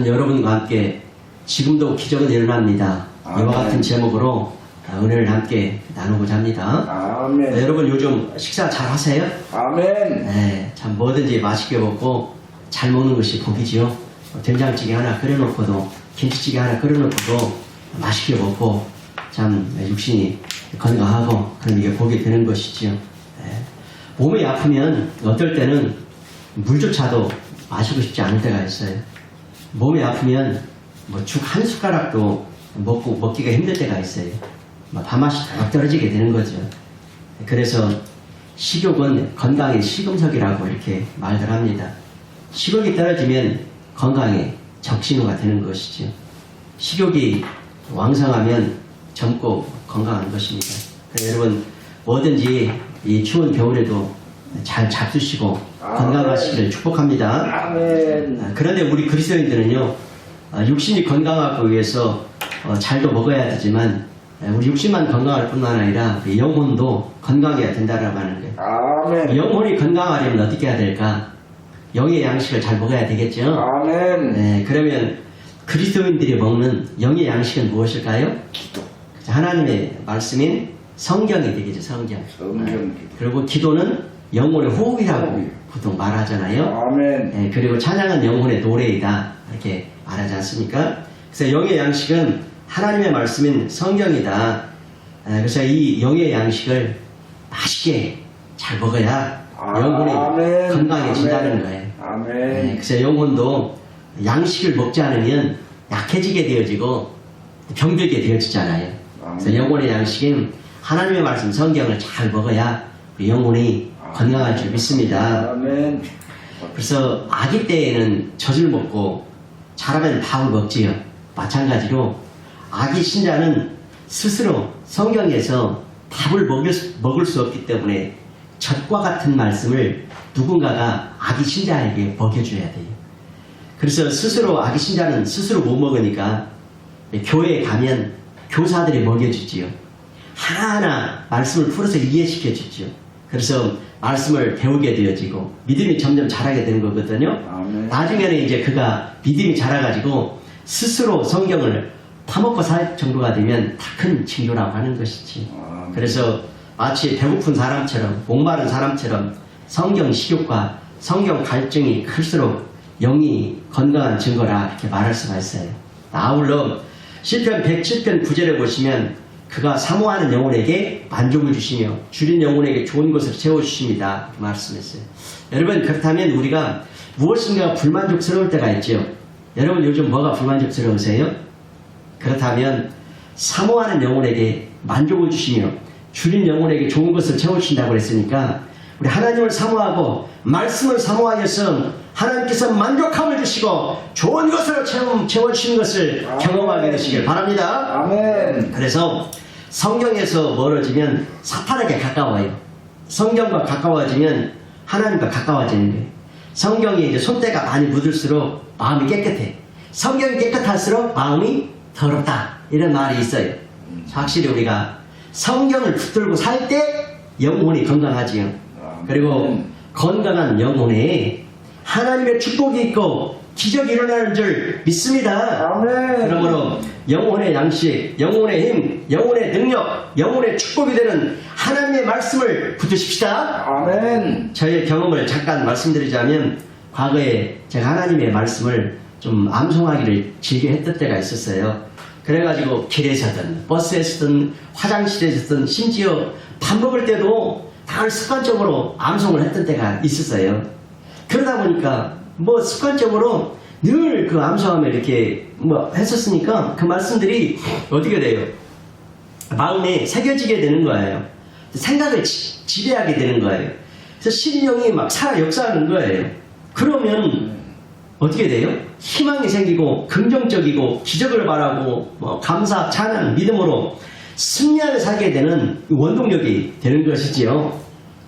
저는 여러분과 함께 지금도 기적은 일어납니다. 이와 같은 제목으로 은혜를 함께 나누고자 합니다. 아멘. 여러분 요즘 식사 잘 하세요? 아멘. 네, 참 뭐든지 맛있게 먹고 잘 먹는 것이 복이지요. 된장찌개 하나 끓여놓고도 김치찌개 하나 끓여놓고도 맛있게 먹고 참 육신이 건강하고 그럼 이게 복이 되는 것이지요. 네. 몸이 아프면 어떨 때는 물조차도 마시고 싶지 않을 때가 있어요. 몸이 아프면 뭐 죽 한 숟가락도 먹기가 힘들 때가 있어요. 밥맛이 딱 떨어지게 되는 거죠. 그래서 식욕은 건강의 시금석이라고 이렇게 말들 합니다. 식욕이 떨어지면 건강에 적신호가 되는 것이죠. 식욕이 왕성하면 젊고 건강한 것입니다. 그래서 여러분 뭐든지 이 추운 겨울에도 잘 잡수시고 건강하시기를 축복합니다. 아멘. 그런데 우리 그리스도인들은요, 육신이 건강하기 위해서 잘도 먹어야 되지만 우리 육신만 건강할 뿐만 아니라 영혼도 건강해야 된다라고 하는 거예요. 아멘. 영혼이 건강하려면 어떻게 해야 될까? 영의 양식을 잘 먹어야 되겠죠? 아멘. 네, 그러면 그리스도인들이 먹는 영의 양식은 무엇일까요? 기도. 하나님의 말씀인 성경이 되겠죠, 성경. 성경. 그리고 기도는 영혼의 호흡이라고 보통 말하잖아요. 아멘. 네, 그리고 찬양은 영혼의 노래이다 이렇게 말하지 않습니까? 그래서 영의 양식은 하나님의 말씀인 성경이다. 그래서 이 영의 양식을 맛있게 잘 먹어야 영혼이 아멘. 건강해진다는 거예요. 아멘. 네, 그래서 영혼도 양식을 먹지 않으면 약해지게 되어지고 병들게 되어지잖아요. 그래서 영혼의 양식은 하나님의 말씀 성경을 잘 먹어야 우리 영혼이 건강할 줄 믿습니다. 아멘. 그래서 아기 때에는 젖을 먹고 자라면 밥을 먹지요. 마찬가지로 아기 신자는 스스로 성경에서 밥을 먹을 수 없기 때문에 젖과 같은 말씀을 누군가가 아기 신자에게 먹여줘야 돼요. 그래서 스스로 아기 신자는 스스로 못 먹으니까 교회에 가면 교사들이 먹여주지요. 하나하나 말씀을 풀어서 이해시켜 주지요. 그래서 말씀을 배우게 되어지고 믿음이 점점 자라게 되는 거거든요. 아멘. 나중에는 이제 그가 믿음이 자라가지고 스스로 성경을 파먹고 살 정도가 되면 다 큰 징조라고 하는 것이지. 아멘. 그래서 마치 배고픈 사람처럼 목마른 사람처럼 성경 식욕과 성경 갈증이 클수록 영이 건강한 증거라 이렇게 말할 수가 있어요. 아울러 시편 107편 9절에 보시면 그가 사모하는 영혼에게 만족을 주시며 줄인 영혼에게 좋은 것을 채워주십니다. 그 말씀했어요. 여러분 그렇다면 우리가 무엇인가 불만족스러울 때가 있죠. 여러분 요즘 뭐가 불만족스러우세요? 그렇다면 사모하는 영혼에게 만족을 주시며 줄인 영혼에게 좋은 것을 채워주신다고 그랬으니까 우리 하나님을 사모하고 말씀을 사모하여서 하나님께서 만족함을 주시고 좋은 것으로 채워주시는 것을 경험하게 되시길 바랍니다. 아멘. 그래서 성경에서 멀어지면 사탄에게 가까워요. 성경과 가까워지면 하나님과 가까워지는 거예요. 성경이 이제 손때가 많이 묻을수록 마음이 깨끗해. 성경이 깨끗할수록 마음이 더럽다. 이런 말이 있어요. 확실히 우리가 성경을 붙들고 살 때 영혼이 건강하지요. 그리고 건강한 영혼에 하나님의 축복이 있고 기적이 일어나는 줄 믿습니다. 아멘. 그러므로 영혼의 양식, 영혼의 힘, 영혼의 능력, 영혼의 축복이 되는 하나님의 말씀을 붙드십시다. 아멘. 저의 경험을 잠깐 말씀드리자면 과거에 제가 하나님의 말씀을 좀 암송하기를 즐겨 했던 때가 있었어요. 그래가지고 길에서든 버스에서든 화장실에서든 심지어 밥 먹을 때도 다 습관적으로 암송을 했던 때가 있었어요. 그러다 보니까 뭐 습관적으로 늘 그 암송하며 이렇게 뭐 했었으니까 그 말씀들이 어떻게 돼요? 마음에 새겨지게 되는 거예요. 생각을 지배하게 되는 거예요. 그래서 신령이 막 살아 역사하는 거예요. 그러면 어떻게 돼요? 희망이 생기고 긍정적이고 기적을 바라고 뭐 감사, 찬양, 믿음으로 승리하며 살게 되는 원동력이 되는 것이지요.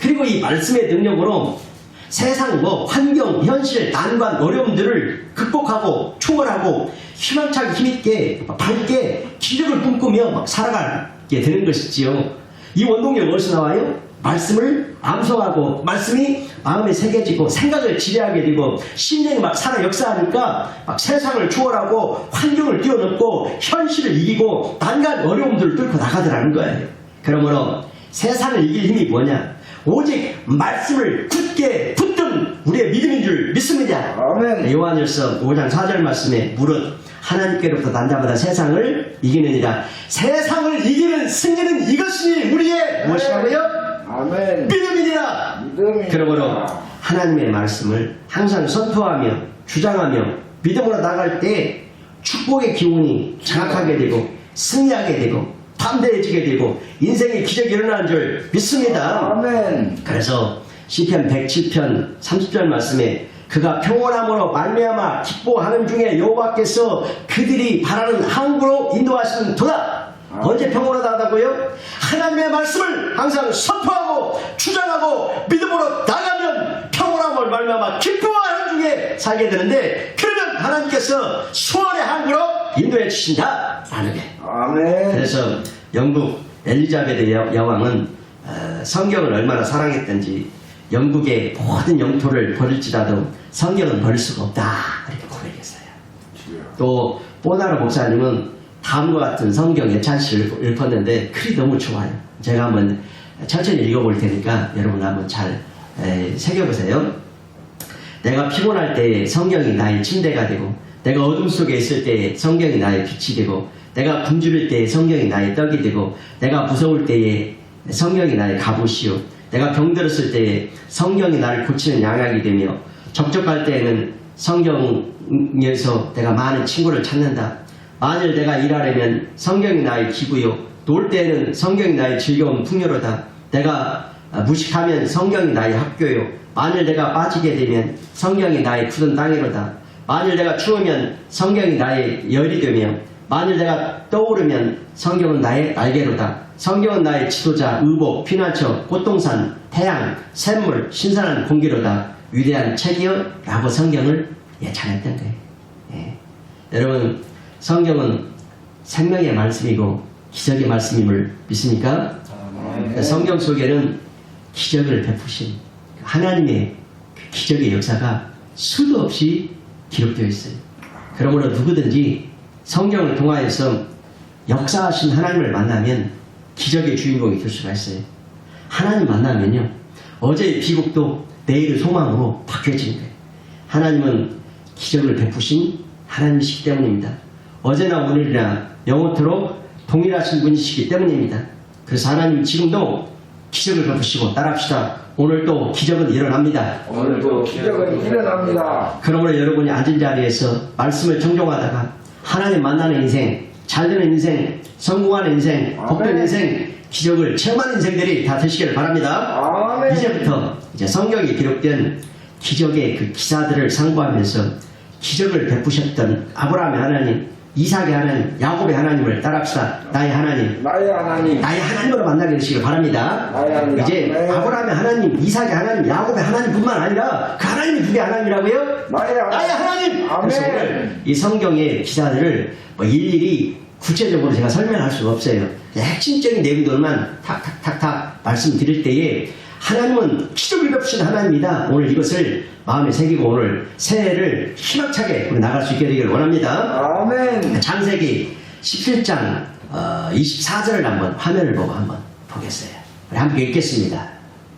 그리고 이 말씀의 능력으로 세상 뭐 환경, 현실, 난관, 어려움들을 극복하고 초월하고 희망차게 힘있게 밝게 기적을 꿈꾸며 막 살아가게 되는 것이지요. 이 원동력 어디서 나와요? 말씀을 암송하고 말씀이 마음에 새겨지고 생각을 지배하게 되고 심령이 막 살아 역사하니까 막 세상을 추월하고 환경을 뛰어넘고 현실을 이기고 난간 어려움들을 뚫고 나가더라는 거예요. 그러므로 세상을 이길 힘이 뭐냐? 오직 말씀을 굳게 붙든 우리의 믿음인 줄 믿습니다. 아멘. 요한일서 5장 4절 말씀에 무릇 하나님께로부터 난 자마다 세상을 이기느니라. 세상을 이기는 승리는 이것이니 우리의 무엇이라고요? 아멘. 믿음이니라. 믿음이니라. 그러므로 하나님의 말씀을 항상 선포하며 주장하며 믿음으로 나갈 때 축복의 기운이 장악하게 되고 승리하게 되고 담대해지게 되고 인생의 기적이 일어나는 줄 믿습니다. 아멘. 그래서 시편 107편 30절 말씀에 그가 평온함으로 말미암아 기뻐하는 중에 여호와께서 그들이 바라는 항구로 인도하시는 도다. 언제 평온하다고요? 하나님의 말씀을 항상 선포하고 주장하고 믿음으로 나가면 평온함을 말미암아 기뻐하는 중에 살게 되는데, 그러면 하나님께서 수월의 항구로 인도해 주신다라는 게. 아멘. 그래서 영국 엘리자베트 여왕은 성경을 얼마나 사랑했던지 영국의 모든 영토를 버릴지라도 성경은 버릴 수가 없다 이렇게 고백했어요. 또 보나르 목사님은 다음과 같은 성경 예찬시를 읊었는데 글이 너무 좋아요. 제가 한번 천천히 읽어볼 테니까 여러분 한번 잘 새겨보세요. 내가 피곤할 때 성경이 나의 침대가 되고, 내가 어둠 속에 있을 때 성경이 나의 빛이 되고, 내가 굶주릴 때 성경이 나의 떡이 되고, 내가 무서울 때에 성경이 나의 갑옷이요, 내가 병들었을 때에 성경이 나를 고치는 양약이 되며, 적적할 때에는 성경에서 내가 많은 친구를 찾는다. 만일 내가 일하려면 성경이 나의 기구요, 놀 때에는 성경이 나의 즐거운 풍요로다. 내가 무식하면 성경이 나의 학교요, 만일 내가 빠지게 되면 성경이 나의 굳은 땅이로다. 만일 내가 추우면 성경이 나의 열이 되며, 만일 내가 떠오르면 성경은 나의 날개로다. 성경은 나의 지도자, 의복, 피난처, 꽃동산, 태양, 샘물, 신선한 공기로다. 위대한 책이여 라고 성경을 예찬했던 거예요. 예. 여러분, 성경은 생명의 말씀이고 기적의 말씀임을 믿습니까? 성경 속에는 기적을 베푸신 하나님의 기적의 역사가 수도 없이 기록되어 있어요. 그러므로 누구든지 성경을 통하여서 역사하신 하나님을 만나면 기적의 주인공이 될 수가 있어요. 하나님 만나면요, 어제의 비극도 내일의 소망으로 바뀌어지는 거예요. 하나님은 기적을 베푸신 하나님이시기 때문입니다. 어제나 오늘이나 영원토록 동일하신 분이시기 때문입니다. 그래서 하나님 지금도 기적을 베푸시고 따라합시다. 오늘도 기적은 일어납니다. 오늘도 기적은 일어납니다. 그러므로 여러분이 앉은 자리에서 말씀을 청종하다가 하나님 만나는 인생, 잘되는 인생, 성공하는 인생, 복된 인생, 기적을 체험하는 인생들이 다 되시기를 바랍니다. 아멘. 이제부터 이제 성경에 기록된 기적의 그 기사들을 상고하면서 기적을 베푸셨던 아브라함의 하나님, 이삭의 하나님, 야곱의 하나님을 따라합시다. 나의 하나님, 나의 하나님. 나의 하나님으로 만나게 되시길 바랍니다. 나의 하나님. 이제 네. 아브라함의 하나님, 이삭의 하나님, 야곱의 하나님뿐만 아니라 그 하나님이 누구의 하나님이라고요? 나의 하나님. 나의 하나님. 아멘. 그래서 오늘 이 성경의 기사들을 뭐 일일이 구체적으로 제가 설명할 수가 없어요. 핵심적인 내용들만 탁탁탁탁 말씀드릴 때에 하나님은 기적을 베푸신 하나님이다. 오늘 이것을 마음에 새기고 오늘 새해를 희망차게 우리 나갈 수 있게 되기를 원합니다. 아멘. 창세기 17장 24절을 한번 화면을 보고 한번 보겠어요. 우리 함께 읽겠습니다.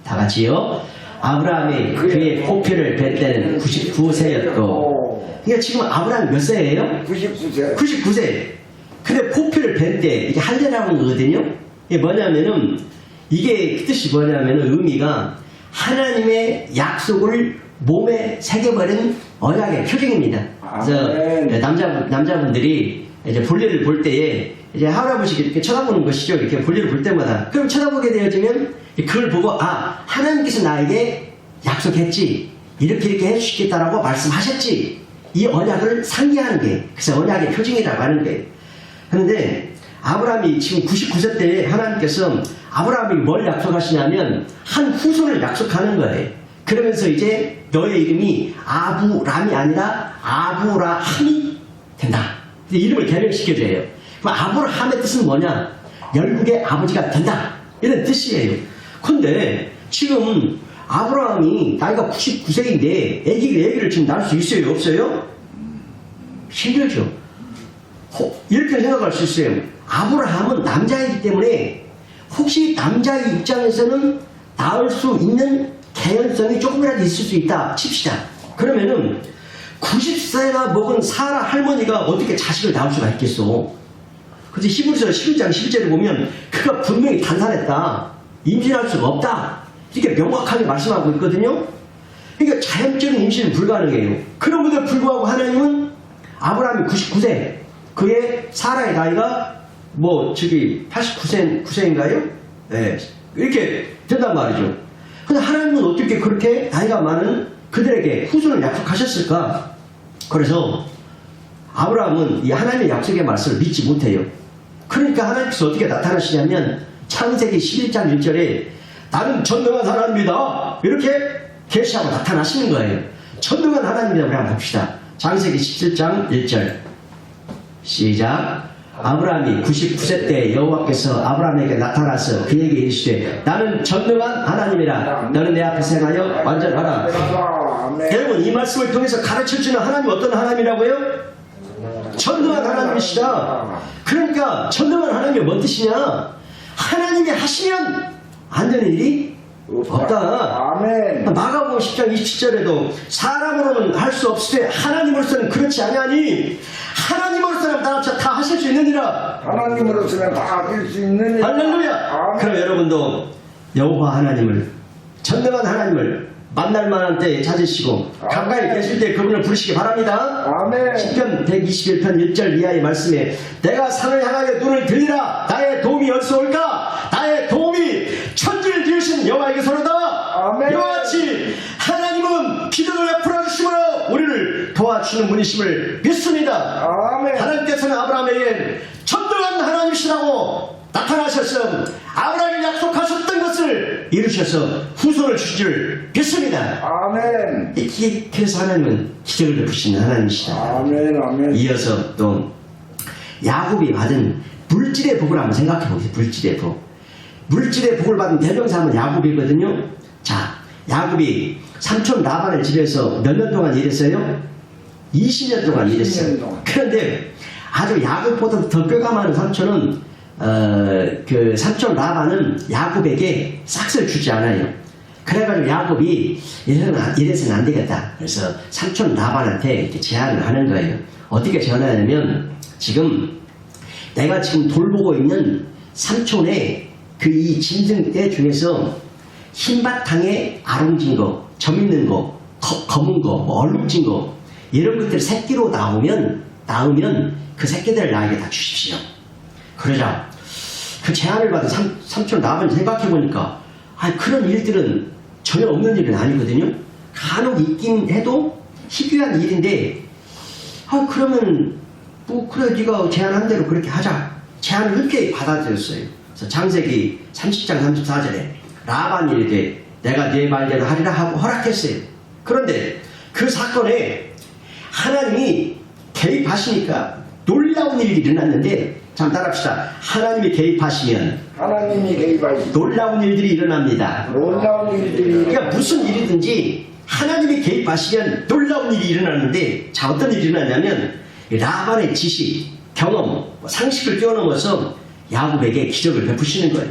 다 같이요. 아브라함이 그의 포표를 뵐 때는 99세였고. 그러니까 지금 아브라함이 몇 세예요? 99세. 99세. 근데 포표를 뵐 때 이게 할례라는 거거든요. 이게 뭐냐면은 이게 뜻이 뭐냐면은 의미가 하나님의 약속을 몸에 새겨버린 언약의 표징입니다. 그래서 아멘. 남자분들이 이제 볼일을 볼 때에 이제 할아버지가 이렇게 쳐다보는 것이죠. 이렇게 볼일을 볼 때마다. 그럼 쳐다보게 되어지면 그걸 보고 아, 하나님께서 나에게 약속했지. 이렇게 해주시겠다라고 말씀하셨지. 이 언약을 상기하는 게 그래서 언약의 표징이라고 하는 거예요. 그런데 아브라함이 지금 99세 때 하나님께서 아브라함이 뭘 약속하시냐면 한 후손을 약속하는 거예요. 그러면서 이제 너의 이름이 아브람이 아니라 아브라함이 된다. 이름을 개명시켜줘요. 그럼 아브라함의 뜻은 뭐냐? 열국의 아버지가 된다. 이런 뜻이에요. 근데 지금 아브라함이 나이가 99세인데 애기를 지금 낳을 수 있어요? 없어요? 힘들죠. 이렇게 생각할 수 있어요. 아브라함은 남자이기 때문에 혹시 남자의 입장에서는 낳을 수 있는 개연성이 조금이라도 있을 수 있다 칩시다. 그러면은 90세나 먹은 사라 할머니가 어떻게 자식을 낳을 수가 있겠어? 그래서 히브리서 11장 11절에 보면 그가 분명히 단단했다. 임신할 수가 없다. 이렇게 명확하게 말씀하고 있거든요. 그러니까 자연적인 임신은 불가능해요. 그런데도 불구하고 하나님은 아브라함이 99세, 그의 사라의 나이가 89세인가요? 네, 이렇게 된단 말이죠. 근데 하나님은 어떻게 그렇게 나이가 많은 그들에게 후손을 약속하셨을까? 그래서 아브라함은 이 하나님의 약속의 말씀을 믿지 못해요. 그러니까 하나님께서 어떻게 나타나시냐면 창세기 11장 1절에 나는 전능한 하나님이다 이렇게 계시하고 나타나시는 거예요. 전능한 하나님이다. 우리 한번 봅시다. 창세기 17장 1절 시작. 아브라함이 99세 때 여호와께서 아브라함에게 나타나서 그에게 이르시되 나는 전능한 하나님이라 너는 내 앞에 행하여 완전하라. 여러분 이 말씀을 통해서 가르쳐주는 하나님 어떤 하나님이라고요? 전능한 하나님이시다. 그러니까 전능한 하나님이 뭔 뜻이냐? 하나님이 하시면 안 되는 일이 없다. 아멘. 마가복음 10장 27절에도 사람으로는 할 수 없으되 하나님으로서는 그렇지 아니하니 하나님으로서는 다 하실 수 있느니라. 하나님으로서는 다 하실 수 있는 일. 할렐루야. 아멘. 그럼 여러분도 여호와 하나님을 전능한 하나님을 만날 만한 때에 찾으시고 가까이 계실 때 그분을 부르시기 바랍니다. 아멘. 시편 121편 1절 이하의 말씀에 내가 산을 향하여 눈을 들리라. 나의 도움이 어디서 올까? 나의 도움이 천지를 지으신 여호와에게서로다. 아멘. 이와 같이 하나님은 기도를 풀어주심으로 우리를 도와주는 분이심을 믿습니다. 아멘. 하나님께서는 아브라함에게 전능한 하나님이시라고 나타나셔서 아브라함이 약속하셨던 것을 이루셔서 후손을 주실 줄 믿습니다. 아멘. 그래서 하나님은 기적을 베푸시는 하나님이시다. 아멘. 아멘. 이어서 또 야곱이 받은 물질의 복을 한번 생각해 보세요. 물질의 복. 물질의 복을 받은 대명사는 야곱이거든요. 자, 야곱이 삼촌 라반을 집에서 몇 년 동안 일했어요? 20년 동안 일했어요. 20년 동안. 그런데 아주 야곱보다 더 뼈가 많은 삼촌은 그 삼촌 라반은 야곱에게 싹을 주지 않아요. 그래가지고 야곱이 이래서는 안 되겠다. 그래서 삼촌 라반한테 이렇게 제안을 하는 거예요. 어떻게 제안하냐면 지금 내가 지금 돌보고 있는 삼촌의 그 이 짐승떼 중에서 흰바탕에 아롱진 거, 점 있는 거, 검은 거, 얼룩진 거 이런 것들 새끼로 낳으면 그 새끼들을 나에게 다 주십시오. 그러자 그 제안을 받은 삼촌 라반이 생각해보니까 그런 일들은 전혀 없는 일은 아니거든요. 간혹 있긴 해도 희귀한 일인데 그러면 그래 네가 제안한 대로 그렇게 하자. 제안을 흔쾌히 받아들였어요. 그래서 창세기 30장 34절에 라반이 이르되 내가 네 말대로 하리라 하고 허락했어요. 그런데 그 사건에 하나님이 개입하시니까 놀라운 일이 일어났는데 잠 따라합시다. 하나님이 개입하시면 놀라운 일들이 일어납니다. 놀라운 일들이. 그러니까 무슨 일이든지 하나님이 개입하시면 놀라운 일이 일어나는데 자 어떤 일이 일어나냐면 라반의 지식, 경험, 상식을 뛰어넘어서 야곱에게 기적을 베푸시는 거예요.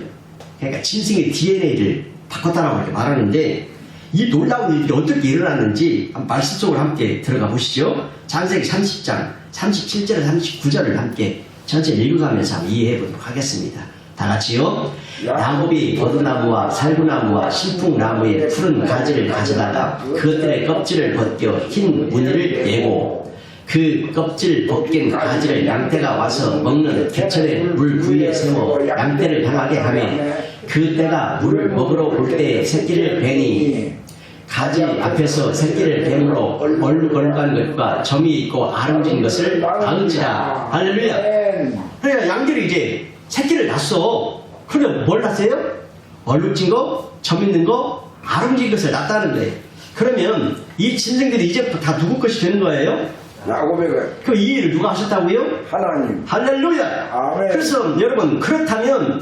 그러니까 짐승의 DNA를 바꿨다라고 이렇게 말하는데 이 놀라운 일들이 어떻게 일어났는지 말씀 속으로 함께 들어가 보시죠. 창세기 30장 37절에서 39절을 함께 전체 읽어가면서 한번 이해해 보도록 하겠습니다. 다 같이요. 야곱이 버드나무와 살구나무와 신풍나무의 푸른 가지를 가져다가 그것들의 껍질을 벗겨 흰 무늬를 내고 그 껍질 벗긴 가지를 양떼가 와서 먹는 개천의 물 구이에 세워 양떼를 향하게 하며 그 떼가 물을 먹으러 올 때 새끼를 베니 가지 앞에서 새끼를 뱀으로 얼룩얼룩한 것과 점이 있고 아름진 것을 낳은지라. 할렐루야. 그러니까 양들이 이제 새끼를 낳았어. 그런데 뭘 낳았어요? 얼룩진 거, 점 있는 거, 아름진 것을 낳았다는 거예요. 그러면 이 짐승들이 이제부터 다 누구 것이 되는 거예요? 야곱의 그 이 일을 누가 하셨다고요? 하나님. 할렐루야. 아멘. 그래서 여러분 그렇다면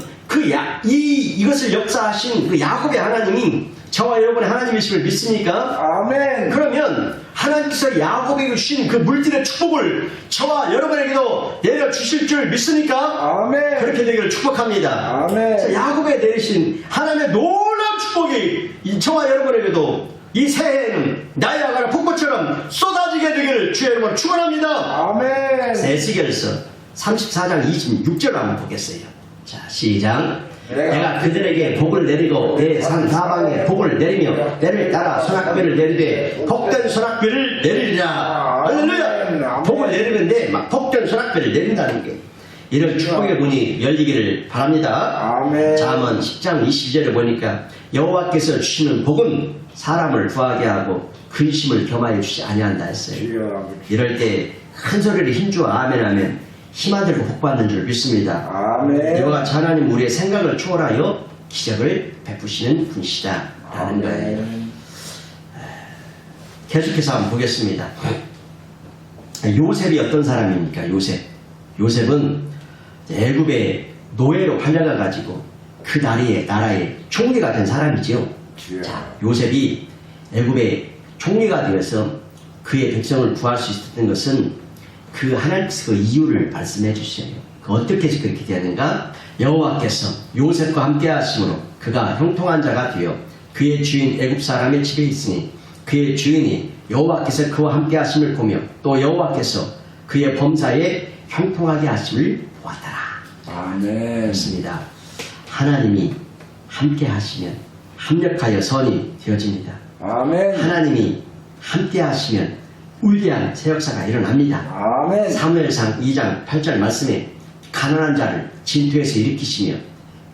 이것을 역사하신 그 야곱의 하나님이 저와 여러분의 하나님이심을 믿습니까? 아멘. 그러면 하나님께서 야곱에게 주신 그 물질의 축복을 저와 여러분에게도 내려주실 줄 믿습니까? 아멘. 그렇게 되기를 축복합니다. 아멘. 그래서 야곱에 내리신 하나님의 놀라운 축복이 저와 여러분에게도 이 새해에는 나야가라 폭포처럼 쏟아지게 되기를 주의 이름으로 축원합니다. 아멘. 에스겔서 34장 26절 한번 보겠어요. 자, 시작. 내가 그들에게 복을 내리고 내 산 사방에 복을 내리며 때를 따라 소낙비를 내리되 복된 소낙비를 내리리라. 할렐루야. 복을 내리는데 막 복된 소낙비를 내린다는 게 이런 축복의 문이 열리기를 바랍니다. 아멘. 잠언 10장 20절에 보니까 여호와께서 주시는 복은 사람을 구하게 하고 근심을 겸하여 주지 아니한다 했어요. 주여 아버지. 이럴 때 큰 소리를 힘주어 아멘 하면 힘안 들고 복받는 줄 믿습니다. 아멘. 이와 같이 하나님 우리의 생각을 초월하여 기적을 베푸시는 분이시다 라는 거예요. 아멘. 계속해서 한번 보겠습니다. 요셉이 어떤 사람입니까? 요셉은 애굽의 노예로 팔려가 가지고 그 나라의 총리가 된 사람이죠. 주여. 자, 요셉이 애굽의 총리가 되어서 그의 백성을 구할 수 있었던 것은 그 하나님께서 그 이유를 말씀해 주셔요. 어떻게 그렇게 되는가? 여호와께서 요셉과 함께 하심으로 그가 형통한 자가 되어 그의 주인 애굽 사람의 집에 있으니 그의 주인이 여호와께서 그와 함께 하심을 보며 또 여호와께서 그의 범사에 형통하게 하심을 보았더라. 아멘. 그렇습니다. 하나님이 함께 하시면 합력하여 선이 되어집니다. 아멘. 하나님이 함께 하시면 위대한 새 역사가 일어납니다. 아멘. 사무엘상 2장 8절 말씀에 가난한 자를 진토에서 일으키시며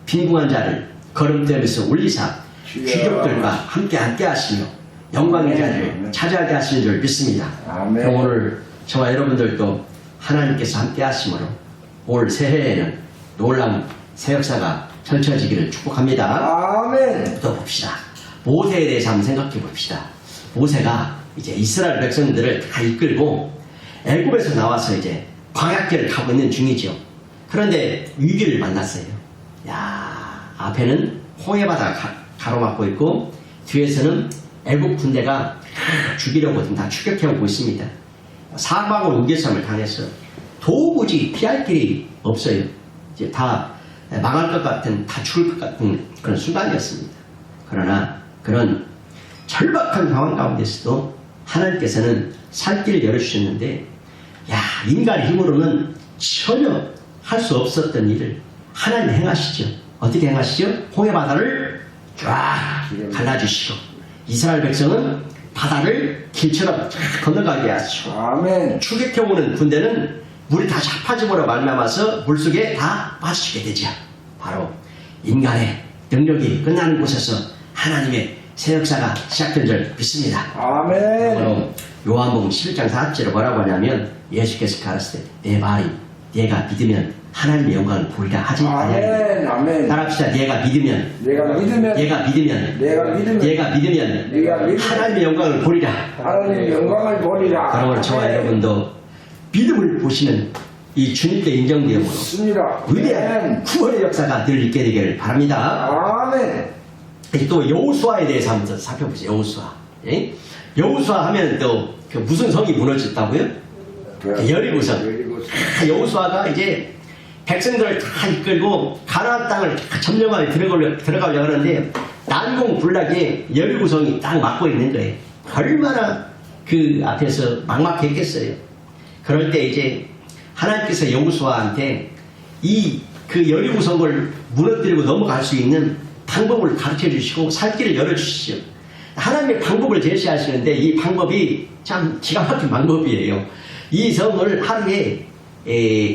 빈궁한 자를 거름됨에서 올리사 주여. 귀족들과 함께 하시며 영광의 자리를 아멘. 차지하게 하시는 줄 믿습니다. 아멘. 그럼 오늘 저와 여러분들도 하나님께서 함께 하심으로 올 새해에는 놀라운 새 역사가 펼쳐지기를 축복합니다. 아멘. 또 봅시다. 모세에 대해서 한번 생각해 봅시다. 모세가 이제 이스라엘 백성들을 다 이끌고 애굽에서 나와서 이제 광야길을 가고 있는 중이죠. 그런데 위기를 만났어요. 야, 앞에는 홍해바다가 가로막고 있고 뒤에서는 애굽 군대가 죽이려고 다 추격해오고 있습니다. 사방으로 우겨쌈을 당해서 도무지 피할 길이 없어요. 이제 다 망할 것 같은, 다 죽을 것 같은 그런 순간이었습니다. 그러나 그런 절박한 상황 가운데서도 하나님께서는 살 길을 열어주셨는데, 야, 인간의 힘으로는 전혀 할 수 없었던 일을 하나님이 행하시죠. 어떻게 행하시죠? 홍해바다를 쫙 갈라주시고 이스라엘 백성은 바다를 길처럼 쫙 건너가게 하시고 아멘. 추격해오는 군대는 물이 다 자파짐으로 말미암아서 물속에 다 빠지게 되죠. 바로 인간의 능력이 끝나는 곳에서 하나님의 새 역사가 시작된 줄 믿습니다. 아멘. 그럼 요한복음 11장 4절에 뭐라고 하냐면 예수께서 가르치되 내 말이 네가 믿으면 하나님의 영광을 보리라 하지 아멘. 않냐. 아멘. 따라합시다. 네가 믿으면 내가 믿으면 네가 믿으면 내가 믿으면 네가 믿으면 네가 믿으면 하나님의 영광을 보리라. 하나님의 영광을 보리라. 그러므로 저와 아멘. 여러분도 믿음을 보시는 이 주님께 인정되므로 좋습니다. 위대한 구원의 역사가 늘 있게 되기를 바랍니다. 아멘. 또 여호수아에 대해서 한번 살펴보세요. 여호수아. 예? 여호수아 하면 또 그 무슨 성이 무너졌다고요? 여리고성. 여호수아가 이제 백성들을 다 이끌고 가나안 땅을 다 점령하여 들어가려고 하는데 난공불락에 여리고성이 딱 막고 있는 거예요. 얼마나 그 앞에서 막막했겠어요. 그럴 때 이제 하나님께서 여호수아한테 그 여리고성을 무너뜨리고 넘어갈 수 있는 방법을 가르쳐 주시고 살 길을 열어주시죠. 하나님의 방법을 제시하시는데 이 방법이 참 기가 막힌 방법이에요. 이 성을 하루에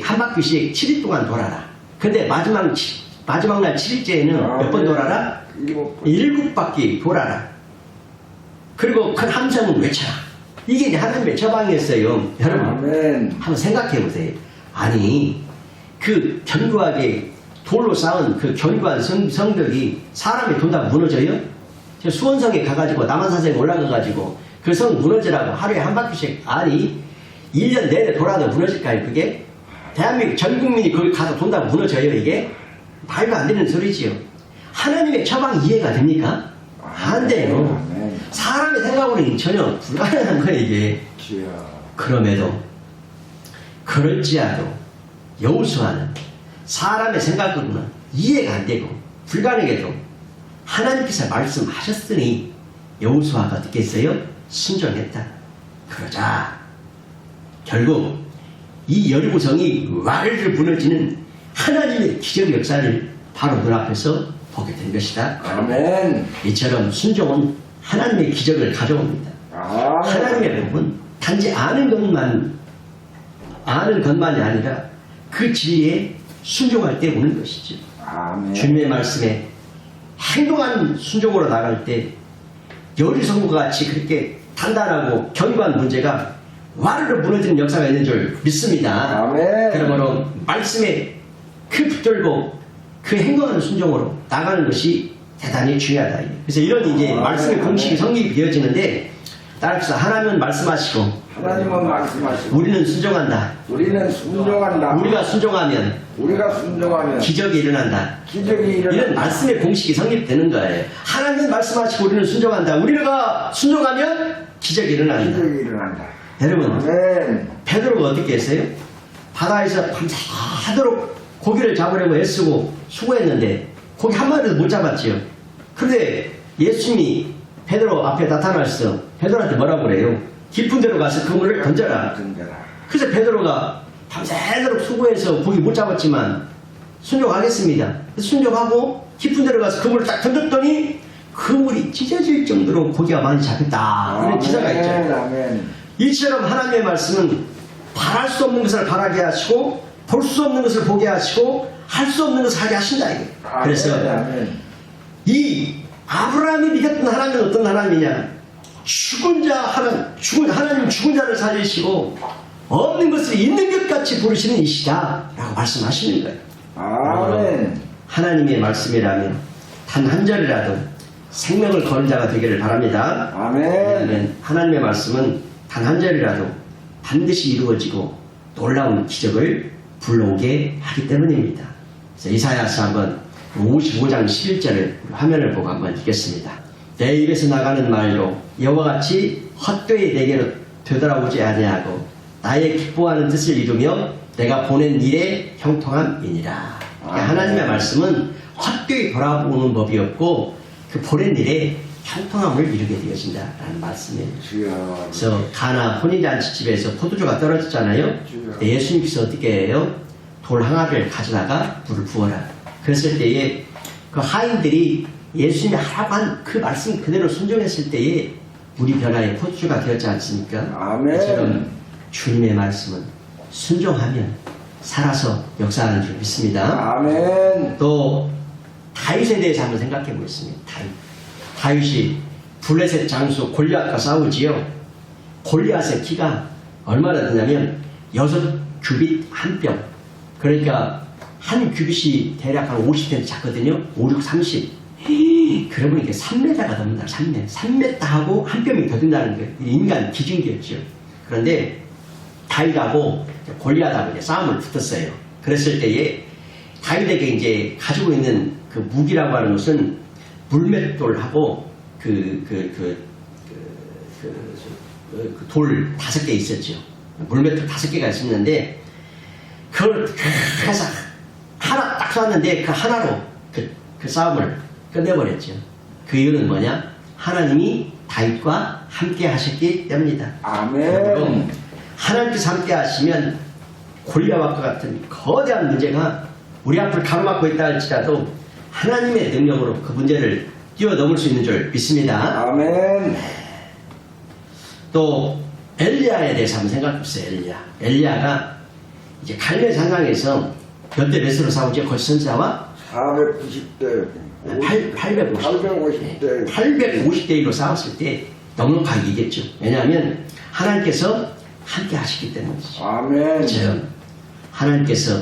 한 바퀴씩 7일 동안 돌아라. 근데 마지막 날 7일째에는 몇 번 돌아라? 7바퀴 돌아라. 그리고 큰 함성을 외쳐라. 이게 이제 하나님의 처방이었어요. 여러분, 아멘. 한번 생각해 보세요. 아니, 그 견고하게 돌로 쌓은 그 견고한 성벽이 사람이 돈다 무너져요? 저 수원성에 가가지고 남한산성에 올라가가지고 그 성 무너지라고 하루에 한 바퀴씩, 아니 1년 내내 돌아도 무너질까요, 그게? 대한민국 전 국민이 거기 가서 돈다고 무너져요, 이게? 말도 안 되는 소리지요. 하나님의 처방 이해가 됩니까? 안 돼요. 아멘. 사람의 생각으로는 전혀 불가능한 거예요, 이게. 주여. 그럼에도, 그럴지라도, 여호수아는 사람의 생각으로는 이해가 안 되고, 불가능해도, 하나님께서 말씀하셨으니, 여호수아가 어떻게 했어요? 순종했다. 그러자, 결국, 이 여리고성이 와르르 무너지는 하나님의 기적 역사를 바로 눈앞에서 보게 된 것이다. 아멘. 이처럼 순종은 하나님의 기적을 가져옵니다. 하나님의 복은 단지 아는 것만이 아니라 그 진리에 순종할 때 오는 것이죠. 아멘. 주님의 말씀에 행동한 순종으로 나갈 때 여리성과 같이 그렇게 단단하고 견고한 문제가 와르르 무너지는 역사가 있는 줄 믿습니다. 아멘. 그러므로 말씀에 그 붙들고 그 행동하는 순종으로 나가는 것이 대단히 중요하다. 그래서 이런 이제 말씀의 공식이 성립이 되어지는데 따라서 하나님은 말씀하시고 하나님은 말씀하시고 우리는 순종한다. 우리는 순종한다. 우리가 순종하면 기적이 일어난다. 기적이 이런 일어난다. 말씀의 공식이 성립되는 거예요. 하나님은 말씀하시고 우리는 순종한다. 우리가 순종하면 기적이 일어난다. 기적이 일어난다. 여러분, 아멘. 베드로가 어떻게 했어요? 바다에서 밤새도록 고기를 잡으려고 애쓰고 수고했는데 고기 한 마리도 못 잡았지요. 그런데 예수님이 베드로 앞에 나타나셔서 베드로한테 뭐라고 그래요? 깊은 데로 가서 그물을 던져라. 던져라. 그래서 베드로가 밤새도록 수고해서 고기 못 잡았지만 순종하겠습니다. 순종하고 깊은 데로 가서 그물을 딱 던졌더니 그물이 찢어질 정도로 고기가 많이 잡혔다. 그런 기사가 있죠. 아멘. 이처럼 하나님의 말씀은 바랄 수 없는 것을 바라게 하시고 볼 수 없는 것을 보게 하시고 할 수 없는 것을 하게 하신다. 이게. 그래서 아멘. 이 아브라함이 믿었던 하나님은 어떤 하나님이냐? 하나님 죽은 자를 살리시고 없는 것을 있는 것 같이 부르시는 이시다 라고 말씀하시는 거예요. 아멘. 하나님의 말씀이라면 단 한 절이라도 생명을 거는 자가 되기를 바랍니다. 아멘. 왜냐하면 하나님의 말씀은 단 한 절이라도 반드시 이루어지고 놀라운 기적을 불러오게 하기 때문입니다. 그래서 이사야서 한번 55장 11절을 화면을 보고 한번 읽겠습니다. 내 입에서 나가는 말로 여호와같이 헛되이 내게로 되돌아오지 아니하고 나의 기뻐하는 뜻을 이루며 내가 보낸 일에 형통함이니라. 그러니까 하나님의 말씀은 헛되이 돌아오는 법이 없고 그 보낸 일에 형통함을 이루게 되어진다라는 말씀이에요. 주여. 그래서 가나 혼인잔치집에서 포도주가 떨어졌잖아요. 근데 예수님께서 어떻게 해요? 돌 항아리를 가져다가 물을 부어라. 그랬을 때에 그 하인들이 예수님이 하라고 한 그 말씀 그대로 순종했을 때에 물이 변화해 포도주가 되었지 않습니까? 아멘. 지금 주님의 말씀은 순종하면 살아서 역사하는 줄 믿습니다. 아멘. 또 다윗에 대해서 한번 생각해 보겠습니다. 다윗이 블레셋 장수 골리앗과 싸우지요. 골리앗의 키가 얼마나 되냐면 6규빗 한 뼘. 그러니까 한 규빗이 대략 한 50cm 작거든요. 5, 6, 30. 그러면 이게 3m가 넘는다. 3m 하고 한 뼘이 더 된다는 게 인간 기준기였죠. 그런데 다윗하고 골리앗하고 이제 싸움을 붙었어요. 그랬을 때에 다윗에게 이제 가지고 있는 그 무기라고 하는 것은 물맷돌하고 돌 5개 있었죠. 물맷돌 5개가 있었는데 그걸 해서 하나 딱 쐈는데 그 하나로 그 싸움을 끝내버렸죠. 그 이유는 뭐냐? 하나님이 다윗과 함께 하셨기 때문이다. 아멘. 하나님께서 함께 하시면 골리앗과 같은 거대한 문제가 우리 앞을 가로막고 있다 할지라도 하나님의 능력으로 그 문제를 뛰어넘을 수 있는 줄 믿습니다. 아멘. 또 엘리야에 대해서 한번 생각해 보세요. 엘리야가 이제 갈멜 산상에서 몇 대 몇으로 싸우죠? 거짓선지자와 490대. 850대. 850대 1로 싸웠을 때 넉넉하게 이겼죠. 왜냐하면 하나님께서 함께 하시기 때문이죠. 아멘. 그렇죠? 하나님께서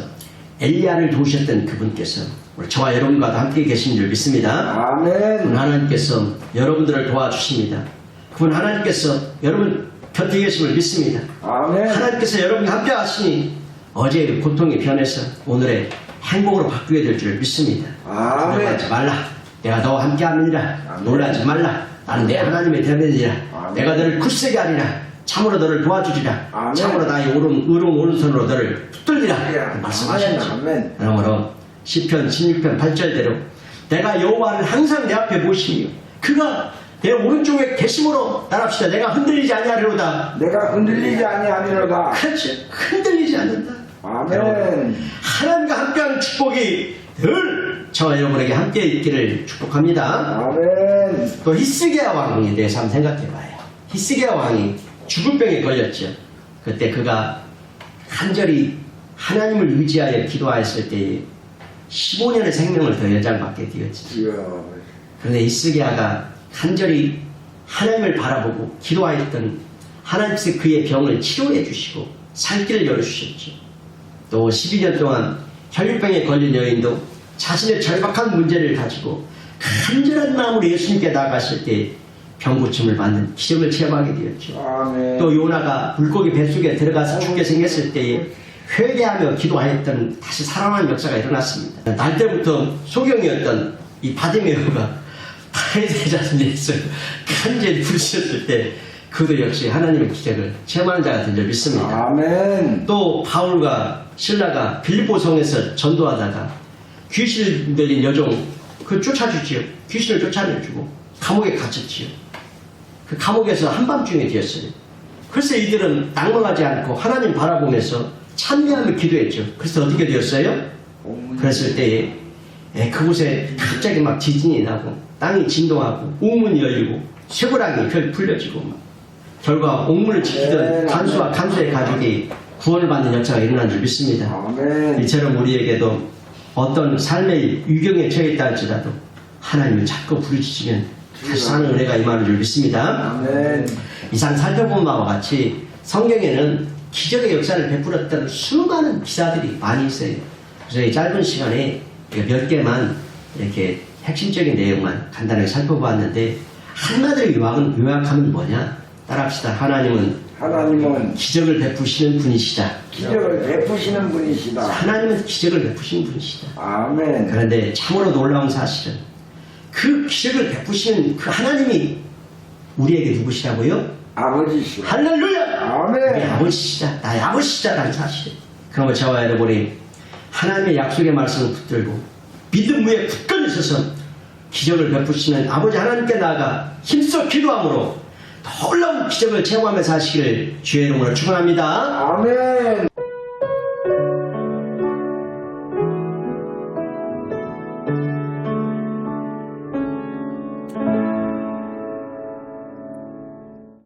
엘리야를 도우셨던 그분께서 우리 저와 여러분과도 함께 계신 줄 믿습니다. 아멘. 그분 하나님께서 여러분들을 도와주십니다. 그분 하나님께서 여러분 곁에 계심을 믿습니다. 아멘. 하나님께서 여러분과 함께 하시니 어제의 고통이 변해서 오늘의 행복으로 바꾸게 될 줄 믿습니다. 아멘. 두려워하지 말라. 내가 너와 함께 함이니라. 아멘. 놀라지 말라. 나는 내 하나님의 대변이라. 아멘. 내가 너를 굳세게 하리라. 참으로 너를 도와주리라. 아멘. 참으로 나의 의로운 오른손으로 너를 붙들리라. 말씀하셨죠. 아멘. 그러므로 시편 16편 8절대로 내가 여호와를 항상 내 앞에 모시며 그가 내 오른쪽에 계심으로 따라합시다. 내가 흔들리지 아니하리로다. 내가 흔들리지 아니하리로다. 그렇죠. 흔들리지 않는다. 아멘. 하나님과 함께하는 축복이 늘 저와 여러분에게 함께 있기를 축복합니다. 아멘. 또 히스기야 왕에 대해서 한번 생각해봐요. 히스기야 왕이 죽을 병에 걸렸죠. 그때 그가 간절히 하나님을 의지하여 기도하였을 때에 15년의 생명을 더 연장받게 되었지. 이야. 그런데 히스기야가 간절히 하나님을 바라보고 기도하였던 하나님께서 그의 병을 치료해 주시고 살 길을 열어주셨죠. 또 12년 동안 혈류병에 걸린 여인도 자신의 절박한 문제를 가지고 간절한 마음으로 예수님께 나아갔을 때 병고침을 받는 기적을 체험하게 되었죠. 아멘. 또 요나가 물고기 뱃속에 들어가서 죽게 생겼을 때에 회개하며 기도하였던 다시 살아나는 역사가 일어났습니다. 날 때부터 소경이었던 이 바디메오가 파리새자들에서 간절히 부르셨을 때 그도 역시 하나님의 기적을 체험하는 자가 된 줄 믿습니다. 아멘. 또 바울과 신라가 빌립보 성에서 전도하다가 귀신 들린 여종 그 쫓아주지요. 귀신을 쫓아내주고 감옥에 갇혔지요. 그 감옥에서 한밤중에 되었어요. 그래서 이들은 낭망하지 않고 하나님 바라보면서 찬미하며 기도했죠. 그래서 어떻게 되었어요? 그랬을 때에 그곳에 갑자기 막 지진이 나고 땅이 진동하고 우문이 열리고 쇠고랑이 풀려지고 막 결과 옥문을 지키던 간수와 간수의 가족이 구원을 받는 역사가 일어난 줄 믿습니다. 아멘. 이처럼 우리에게도 어떤 삶의 유경에 처해 있다 할지라도 하나님을 자꾸 부르짖으면 다시 사는 은혜가 임하는 줄 믿습니다. 아멘. 이상 살펴본 바와 같이 성경에는 기적의 역사를 베풀었던 수많은 기사들이 많이 있어요. 그래서 이 짧은 시간에 몇 개만 이렇게 핵심적인 내용만 간단하게 살펴보았는데 한마디로 요약하면 뭐냐? 따라합시다. 하나님은 기적을 베푸시는 분이시다. 기적을 베푸시는 분이시다. 하나님은 기적을 베푸시는 분이시다. 아멘. 그런데 참으로 놀라운 사실은 그 기적을 베푸시는 그 하나님이 우리에게 누구시라고요? 아버지시다. 할렐루야! 아멘. 우리 아버지시다. 나의 아버지시다라는 사실이에요. 그러면 저와 여러분이 하나님의 약속의 말씀을 붙들고 믿음 위에 굳건히 서서 기적을 베푸시는 아버지 하나님께 나아가 힘써 기도함으로 놀라운 기적을 체험하며 사시기를 주의 이름으로 축원합니다. 아멘.